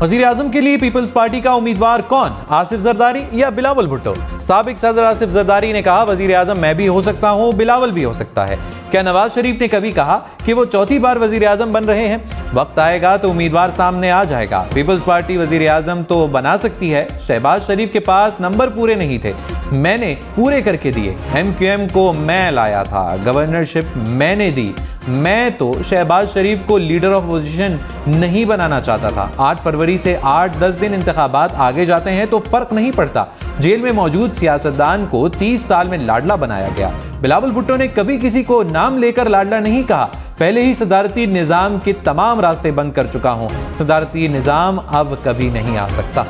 वज़ीर आज़म के लिए पीपल्स पार्टी का उम्मीदवार कौन, आसिफ जरदारी या बिलावल भुट्टो? साबिक सदर आसिफ जरदारी ने कहा, वज़ीर आज़म मैं भी हो सकता हूँ, बिलावल भी हो सकता है। क्या नवाज शरीफ ने कभी कहा कि वो चौथी बार वज़ीर आज़म बन रहे हैं? वक्त आएगा तो उम्मीदवार सामने आ जाएगा। पीपल्स पार्टी वज़ीर आज़म तो बना सकती है। शहबाज शरीफ के पास नंबर पूरे नहीं थे, मैंने पूरे करके दिए। MQM को मैं लाया था, गवर्नरशिप मैंने दी। मैं तो शहबाज शरीफ को लीडर ऑफ अपोजिशन नहीं बनाना चाहता था। 8 फरवरी से 8-10 दिन इंतखाबात आगे जाते हैं तो फर्क नहीं पड़ता। जेल में मौजूद सियासतदान को 30 साल में लाडला बनाया गया। बिलावल भुट्टो ने कभी किसी को नाम लेकर लाडला नहीं कहा। पहले ही सदारती निजाम के तमाम रास्ते बंद कर चुका हूं। सदारती निजाम अब कभी नहीं आ सकता।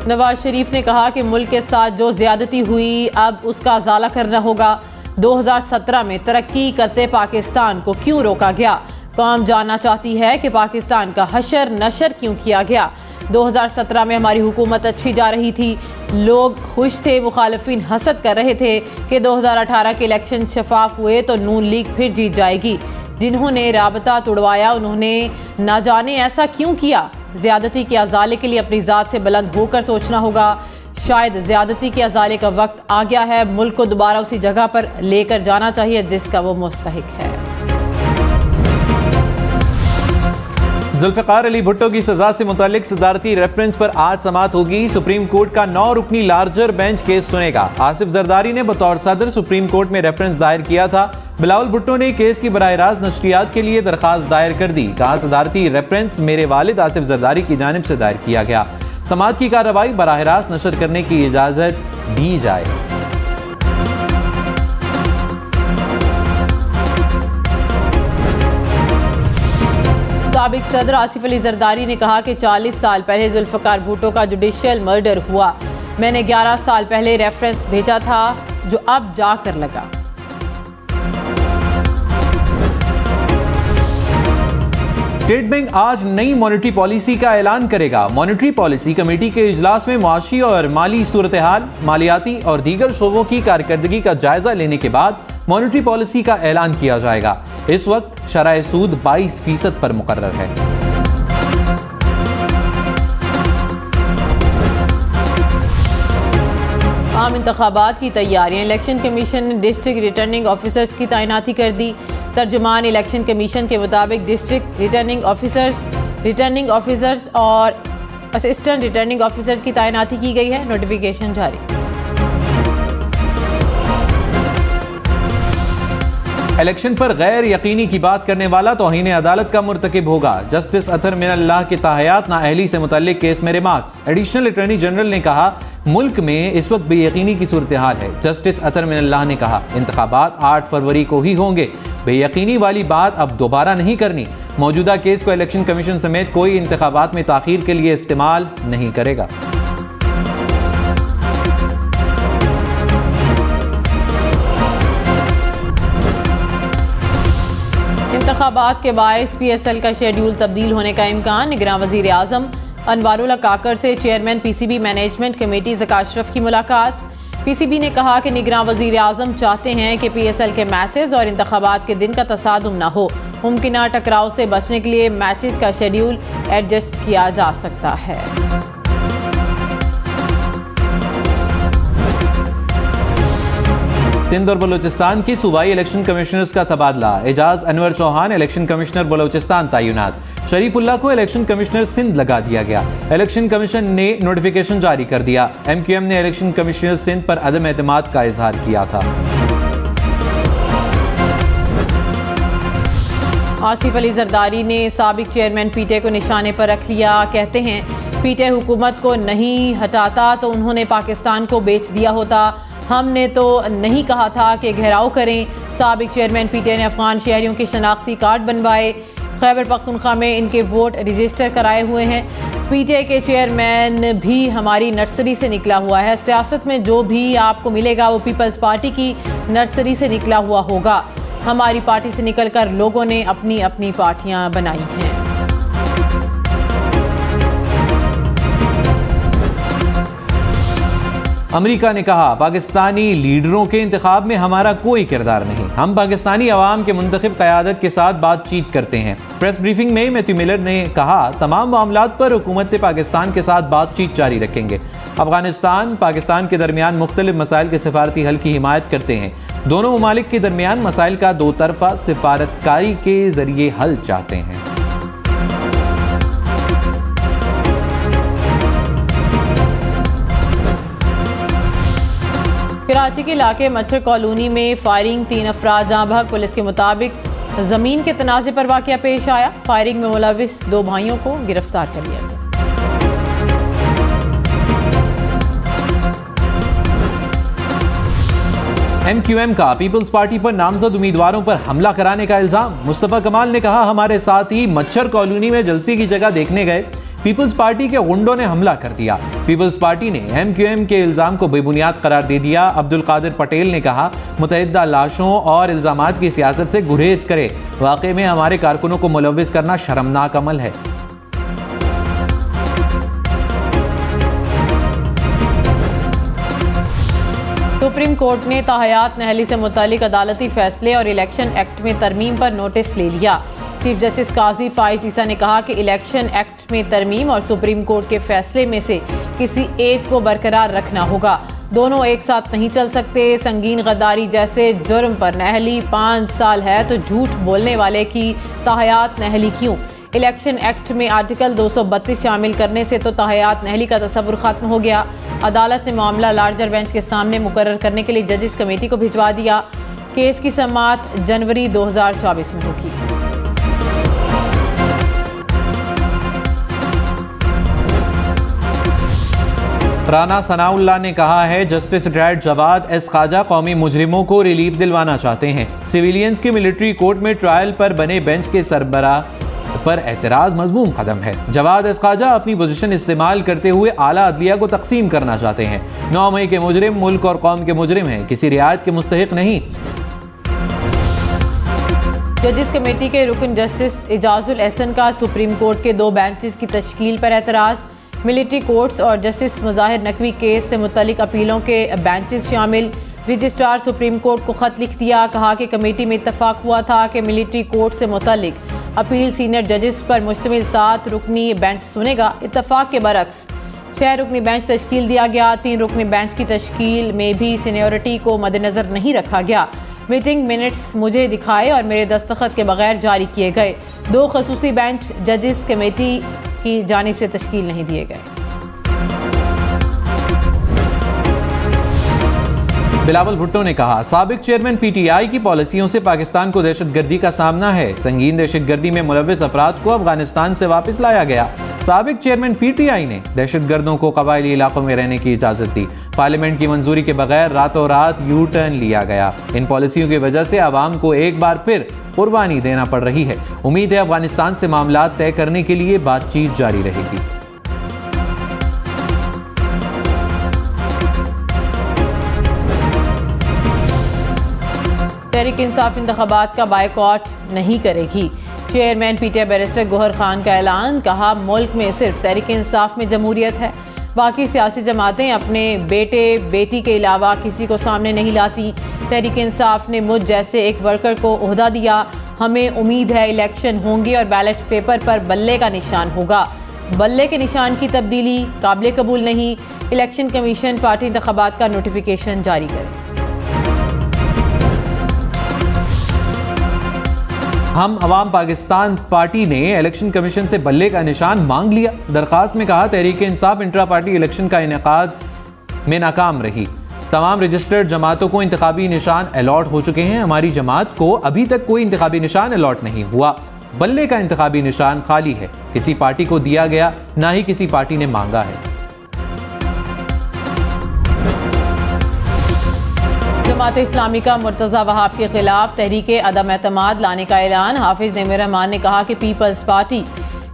नवाज शरीफ ने कहा कि मुल्क के साथ जो ज्यादती हुई अब उसका अजाला करना होगा। 2017 में तरक्की करते पाकिस्तान को क्यों रोका गया? कौम जानना चाहती है कि पाकिस्तान का हशर नशर क्यों किया गया। 2017 में हमारी हुकूमत अच्छी जा रही थी, लोग खुश थे, मुखालिफिन हसद कर रहे थे कि 2018 के इलेक्शन शफाफ हुए तो नून लीग फिर जीत जाएगी। जिन्होंने राबता तुड़वाया उन्होंने ना जाने ऐसा क्यों किया। ज़्यादती के अजाले के लिए अपनी ज़ात से बुलंद होकर सोचना होगा। शायद ज़्यादती के अजाले का वक्त आ गया है। मुल्क को दोबारा उसी जगह पर लेकर जाना चाहिए जिसका वो मुस्तहिक है। जुल्फ़िकार अली भुट्टो की सजा से मुतालिक सदारती रेफरेंस पर आज समाअत होगी। सुप्रीम कोर्ट का 9 रुकनी लार्जर बेंच केस सुनेगा। आसिफ जरदारी ने बतौर सदर सुप्रीम कोर्ट में रेफरेंस दायर किया था। बिलावल भुट्टो ने केस की बराह रास्त नशरियात के लिए दरखास्त दायर कर दी। कहा, सदारती रेफरेंस मेरे वालिद आसिफ जरदारी की जानिब से दायर किया गया। समाअत की कार्रवाई बराह रास्त नशर करने की इजाजत दी जाए। साबिक सदर आसिफ अली जरदारी ने कहा कि 40 साल पहले जुल्फ़िकार भुट्टो का जुडिशियल मर्डर हुआ। मैंने 11 साल पहले रेफरेंस भेजा था जो अब जाकर लगा। स्टेट बैंक आज नई मॉनेटरी पॉलिसी का ऐलान करेगा। मॉनेटरी पॉलिसी कमेटी के इजलास में मुआशी और माली सूरत हाल, मालियाती और दीगर शोबों की कारकर्दगी का जायजा लेने के बाद मॉनेटरी पॉलिसी का ऐलान किया जाएगा। इस वक्त शरह सूद 22% पर मुकर्रर है। आम इंतखाबात की तैयारियां। इलेक्शन कमीशन ने डिस्ट्रिक्ट रिटर्निंग ऑफिसर्स की तैनाती कर दी। तर्जुमान इलेक्शन कमीशन के मुताबिक डिस्ट्रिक्ट रिटर्निंग ऑफिसर्स और असिस्टेंट रिटर्निंग ऑफिसर्स की तैनाती की गई है। नोटिफिकेशन जारी। इलेक्शन पर गैर यकीनी की बात करने वाला तौहीन अदालत का मुर्तकिब होगा। जस्टिस अतर मिनल्लाह के ताहयात नाअहली से मुतल्लिक केस में रिमार्क्स। एडिशनल अटॉर्नी जनरल ने कहा, मुल्क में इस वक्त बेयकीनी की सूरत हाल है। जस्टिस अतर मिनल्लाह ने कहा, इंतखाबात 8 फरवरी को ही होंगे। बेयकीनी वाली बात अब दोबारा नहीं करनी। मौजूदा केस को इलेक्शन कमीशन समेत कोई इंतखाबात में ताखीर के लिए इस्तेमाल नहीं करेगा। इंतखाबात के बायस PSL का शेड्यूल तब्दील होने का इम्कान। निगरान वज़ीर आज़म अनवारुल्लाह काकर से chairman PCB management committee Zaka Ashraf की मुलाकात। PCB ने कहा कि निगरान वज़ीर आज़म चाहते हैं कि PSL के मैचेस और इंतखाबात के दिन का तसादुम न हो। मुमकिन टकराव से बचने के लिए मैचेस का शेड्यूल एडजस्ट किया जा सकता है। सिंध और बलूचिस्तान की सूबाई इलेक्शन कमिश्नर्स का तबादला। एजाज अनवर चौहान इलेक्शन कमिश्नर बलूचिस्तान तैनात। शरीफुल्लाह को इलेक्शन कमिश्नर सिंध लगा दिया गया। इलेक्शन कमीशन ने नोटिफिकेशन जारी कर दिया। MQM ने इलेक्शन कमिश्नर सिंध पर अदम एतमाद का इजहार किया था। आसिफ अली जरदारी ने साबिक चेयरमैन PTA को निशाने पर रख लिया। कहते हैं, PTA हुकूमत को नहीं हटाता तो उन्होंने पाकिस्तान को बेच दिया होता। हमने तो नहीं कहा था कि घेराव करें। साबिक चेयरमैन PTA ने अफगान शहरियों के शनाख्ती कार्ड बनवाए। खैबर पख्तूनख्वा में इनके वोट रजिस्टर कराए हुए हैं। PTA के चेयरमैन भी हमारी नर्सरी से निकला हुआ है। सियासत में जो भी आपको मिलेगा वो पीपल्स पार्टी की नर्सरी से निकला हुआ होगा। हमारी पार्टी से निकलकर लोगों ने अपनी अपनी पार्टियां बनाई हैं। अमेरिका ने कहा पाकिस्तानी लीडरों के इंतखाब में हमारा कोई किरदार नहीं, हम पाकिस्तानी अवाम के मुंतखब क़यादत के साथ बातचीत करते हैं। प्रेस ब्रीफिंग में मैथ्यू मिलर ने कहा तमाम मामलात पर हुकूमत पाकिस्तान के साथ बातचीत जारी रखेंगे। अफगानिस्तान पाकिस्तान के दरमियान मुख्तलिफ मसाइल के सिफारती हल की हिमायत करते हैं। दोनों ममालिक के दरमियान मसाइल का दो तरफा सिफारतकारी के जरिए हल चाहते हैं। कराची के इलाके मच्छर कॉलोनी में फायरिंग, 3 अफराद जहाँ भाग। पुलिस के मुताबिक जमीन के तनाज़े पर वाक़या पेश आया। फायरिंग में मुलविस 2 भाइयों को गिरफ्तार कर लिया गया। MQM का पीपल्स पार्टी पर नामजद उम्मीदवारों पर हमला कराने का इल्जाम। मुस्तफा कमाल ने कहा हमारे साथी मच्छर कॉलोनी में जलसे की जगह देखने गए, पीपल्स पार्टी के गुंडों ने हमला कर दिया। पीपल्स पार्टी ने MQM के इल्जाम को बेबुनियाद करार दे दिया। अब्दुल कादिर पटेल ने कहा मुतअद्दिदा लाशों और इल्जामात की सियासत से गुरेज करे, वाकई में हमारे कारकुनों को मुलव्विस करना शर्मनाक अमल है। सुप्रीम कोर्ट ने ताहयात नहली से मुतालिक अदालती फैसले और इलेक्शन एक्ट में तरमीम पर नोटिस ले लिया। चीफ जस्टिस काजी फाइज ईसा ने कहा कि इलेक्शन एक्ट में तरमीम और सुप्रीम कोर्ट के फैसले में से किसी एक को बरकरार रखना होगा, दोनों एक साथ नहीं चल सकते। संगीन गद्दारी जैसे जुर्म पर नहली 5 साल है तो झूठ बोलने वाले की ताहयात नहली क्यों? इलेक्शन एक्ट में आर्टिकल 232 शामिल करने से तो ताहयात नहली का तस्वुर खत्म हो गया। अदालत ने मामला लार्जर बेंच के सामने मुकर्रर करने के लिए जजिस कमेटी को भिजवा दिया। केस की समाअत जनवरी 2024 में होगी। राना सनाउल्लाह ने कहा है justice retired Jawad S Khawaja कौमी मुजरिमों को रिलीफ दिलवाना चाहते हैं। सिविलियंस की मिलिट्री कोर्ट में ट्रायल पर बने बेंच के सरबराह पर एतराज मजमूम कदम है। जवाद एस ख्वाजा अपनी पोजीशन इस्तेमाल करते हुए आला अदलिया को तकसीम करना चाहते हैं। 9 मई के मुजरिम मुल्क और कौम के मुजरिम हैं, किसी रियायत के मुस्तहिक नहीं। जजिस कमेटी के रुकन जस्टिस इजाजुल एहसन का सुप्रीम कोर्ट के 2 बेंचेस की तश्कील पर एतराज़। मिलिट्री कोर्ट्स और जस्टिस मुजाहिर नकवी केस से मुतल्लिक अपीलों के बेंचेस शामिल। रजिस्ट्रार सुप्रीम कोर्ट को खत लिख दिया, कहा कि कमेटी में इत्तफाक हुआ था कि मिलिट्री कोर्ट से मुतल्लिक अपील सीनियर जजिस पर मुश्तमिल 7 रुकनी बेंच सुनेगा। इत्तफाक के बरक्स 6 रुकनी बेंच तश्कील दिया गया। 3 रुकनी बेंच की तश्कील में भी सीनियरिटी को मद्देनजर नहीं रखा गया। मीटिंग मिनट्स मुझे दिखाए और मेरे दस्तखत के बगैर जारी किए गए। 2 खसूसी बेंच जजिस कमेटी की जानिब से तश्कील नहीं दिए गए। बिलावल भुट्टो ने कहा साबिक चेयरमैन PTI की पॉलिसियों से पाकिस्तान को दहशतगर्दी का सामना है। संगीन दहशतगर्दी में मुलव्विस अफराद को अफगानिस्तान से वापस लाया गया। साबिक चेयरमैन PTI ने दहशतगर्दों को कबायली इलाकों में रहने की इजाजत दी। पार्लियामेंट की मंजूरी के बगैर रातों रात यू टर्न लिया गया। इन पॉलिसियों की वजह से आवाम को एक बार फिर कुर्बानी देना पड़ रही है। उम्मीद है अफगानिस्तान से मामला तय करने के लिए बातचीत जारी रहेगी। तहरीक इंसाफ इंतखाबात का बायकॉट नहीं करेगी। Chairman PTI barrister Gohar Khan का ऐलान। कहा मुल्क में सिर्फ तहरीक इंसाफ में जमहूरियत है, बाकी सियासी जमातें अपने बेटे बेटी के अलावा किसी को सामने नहीं लाती। तहरीक इंसाफ ने मुझ जैसे एक वर्कर को ओहदा दिया। हमें उम्मीद है इलेक्शन होंगे और बैलेट पेपर पर बल्ले का निशान होगा। बल्ले के निशान की तब्दीली काबिल कबूल नहीं। इलेक्शन कमीशन पार्टी इंतखाबात का नोटिफिकेशन जारी करे। हम अवाम पाकिस्तान पार्टी ने इलेक्शन कमीशन से बल्ले का निशान मांग लिया। दरखास्त में कहा Tehreek Insaf intra party election का इनेकाद में नाकाम रही। तमाम रजिस्टर्ड जमातों को इंतखाबी निशान अलॉट हो चुके हैं। हमारी जमात को अभी तक कोई इंतखाबी निशान अलॉट नहीं हुआ। बल्ले का इंतखाबी निशान खाली है, किसी पार्टी को दिया गया, ना ही किसी पार्टी ने मांगा है। जमात इस्लामी का मुर्तज़ा वहाब के खिलाफ तहरीक अदम एतमाद लाने का ऐलान। हाफिज नेमिर रहमान ने कहा कि पीपल्स पार्टी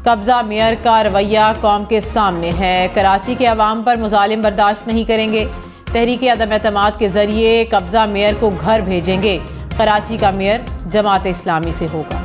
कब्जा मेयर का रवैया कौम के सामने है। कराची के अवाम पर मुजालिम बर्दाश्त नहीं करेंगे। तहरीक अदम एतमाद के जरिए कब्जा मेयर को घर भेजेंगे। कराची का मेयर जमात इस्लामी से होगा।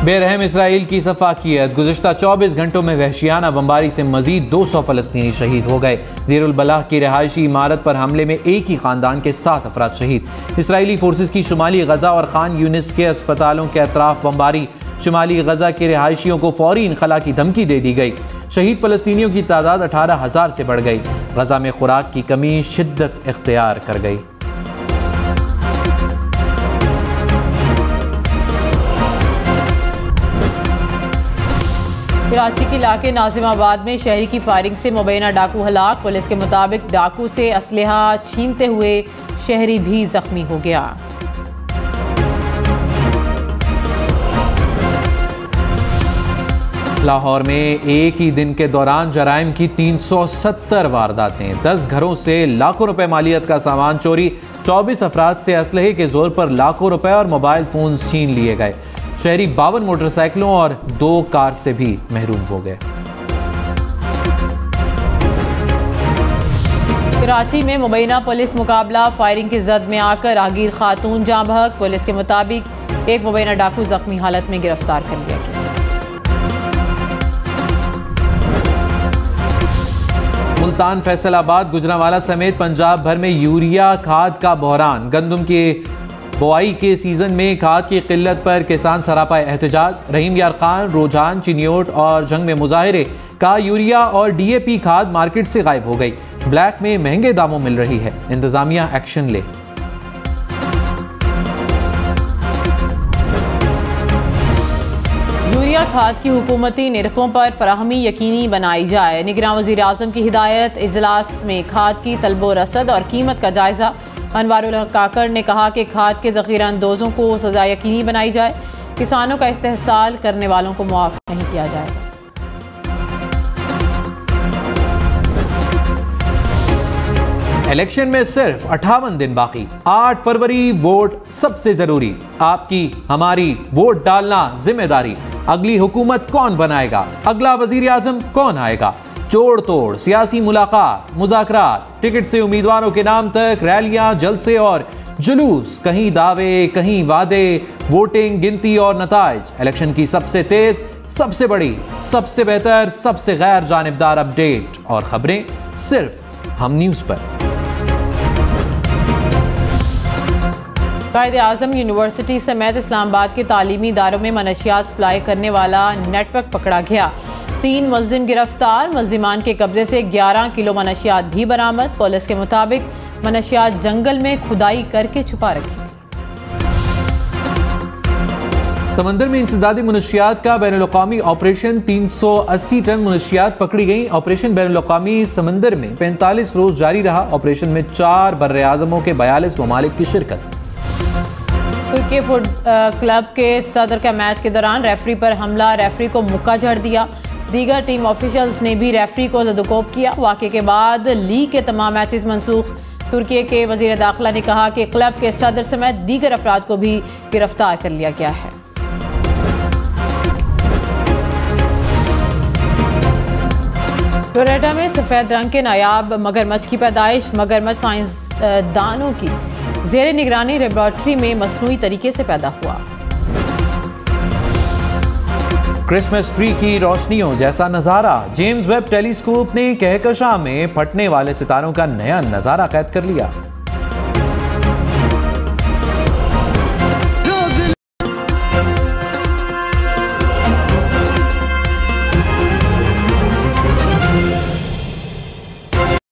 बेरहम इसराइल की सफाकियत। गुज़िश्ता 24 घंटों में वहशियाना बमबारी से मजीद 200 फलस्तीनी शहीद हो गए। देरुल बलाह की रिहायशी इमारत पर हमले में एक ही खानदान के 7 अफराद शहीद। इसराइली फोर्सेस की शुमाली गजा और खान यूनिस के अस्पतालों के अतराफ बमबारी। शुमाली गजा के रिहायशियों को फौरी इनखला की धमकी दे दी गई। शहीद फलस्तीनियों की तादाद 18,000 से बढ़ गई। गजा में खुराक की कमी शिद्दत इख्तियार कर गई। कराची के इलाके नाजिमाबाद में शहरी की फायरिंग से मुबैना डाकू हलाक। पुलिस के मुताबिक डाकू से असलहा छीनते हुए शहरी भी जख्मी हो गया। लाहौर में एक ही दिन के दौरान जराइम की 370 वारदातें। 10 घरों से लाखों रुपए मालियत का सामान चोरी। 24 अफराद से असलहे के जोर पर लाखों रुपए और मोबाइल फोन छीन लिए गए। शहरी 52 मोटरसाइकिलों और 2 कार से भी महरूम हो गए। कराची में मुबैना पुलिस मुकाबला। फायरिंग की जद में आकर राहगीर खातून जाँ बहक। पुलिस के मुताबिक एक मुबैना डाकू जख्मी हालत में गिरफ्तार कर लिया गया। मुल्तान, फैसलाबाद, गुजरांवाला समेत पंजाब भर में यूरिया खाद का बहरान। गंदम के बुआई के सीजन में खाद की किल्लत पर किसान सरापा एहतजाज। रहीम यार खान, रोजान, चिनियोट और जंग में मुजाहिरे। का यूरिया और डीएपी खाद मार्केट से गायब हो गई। ब्लैक में महंगे दामों मिल रही है। इंतजामिया एक्शन ले। यूरिया खाद की हुकूमती निर्खों पर फराहमी यकीनी बनाई जाए। निगरान वज़ीर आज़म की हिदायत। इजलास में खाद की तलबो रसद और कीमत का जायजा। अनवारुल हक काकड़ ने कहा कि खाद के ज़ख़ीरा अंदोज़ों को सज़ा यकीनी बनाई जाए। किसानों का इस्तेहसाल करने वालों को मुआफ़ नहीं किया जाएगा। इलेक्शन में सिर्फ 58 दिन बाकी। 8 फरवरी वोट सबसे जरूरी। आपकी हमारी वोट डालना जिम्मेदारी। अगली हुकूमत कौन बनाएगा? अगला वजीर आजम कौन आएगा? जोड़ तोड़ सियासी मुलाकात, मुज़ाकरात, टिकट से उम्मीदवारों के नाम तक रैलियां, जलसे और जुलूस। कहीं दावे, कहीं वादे। वोटिंग, गिनती और नताइज। इलेक्शन की सबसे तेज, सबसे बड़ी, सबसे बेहतर, सबसे गैर जानिबदार अपडेट और खबरें सिर्फ हम न्यूज़ पर। कायदे आज़म यूनिवर्सिटी समेत इस्लामाबाद के तालीमी इदारों में मनशियात सप्लाई करने वाला नेटवर्क पकड़ा गया। 3 मुलजिम गिरफ्तार। मुलजिमान के कब्जे से 11 किलो मनशियात भी बरामद। पुलिस के मुताबिक मनशियात जंगल में खुदाई करके छुपा रखी थी। समंदर में इंसदादी मनशियात का बैनुल-अक़वामी ऑपरेशन। 380 टन मनशियात पकड़ी गई। ऑपरेशन बैनुल-अक़वामी समंदर में 45 रोज जारी रहा। ऑपरेशन में 4 बर्र-ए-आज़मों के 42 ममालिक की शिरकत। तुर्की फुट क्लब के सदर का मैच के दौरान रेफरी पर हमला। रेफरी को मुक्का झड़ दिया। दीगर टीम ऑफिशियल्स ने भी रेफरी को ज़दोकोब किया। वाक़े के बाद लीग के तमाम मैचेस मनसूख। तुर्की के वज़ीर दाखिला ने कहा कि क्लब के सदर समेत दीगर अफराद को भी गिरफ्तार कर लिया गया है। टोरेटा में सफ़ेद रंग के नायाब मगरमच्छ की पैदाइश। मगरमच्छ साइंसदानों की ज़ेरे निगरानी लेबॉर्ट्री में मसनूई तरीके से पैदा हुआ। क्रिसमस ट्री की रोशनियों जैसा नजारा। जेम्स वेब टेलीस्कोप ने कहकशां में फटने वाले सितारों का नया नजारा कैद कर लिया।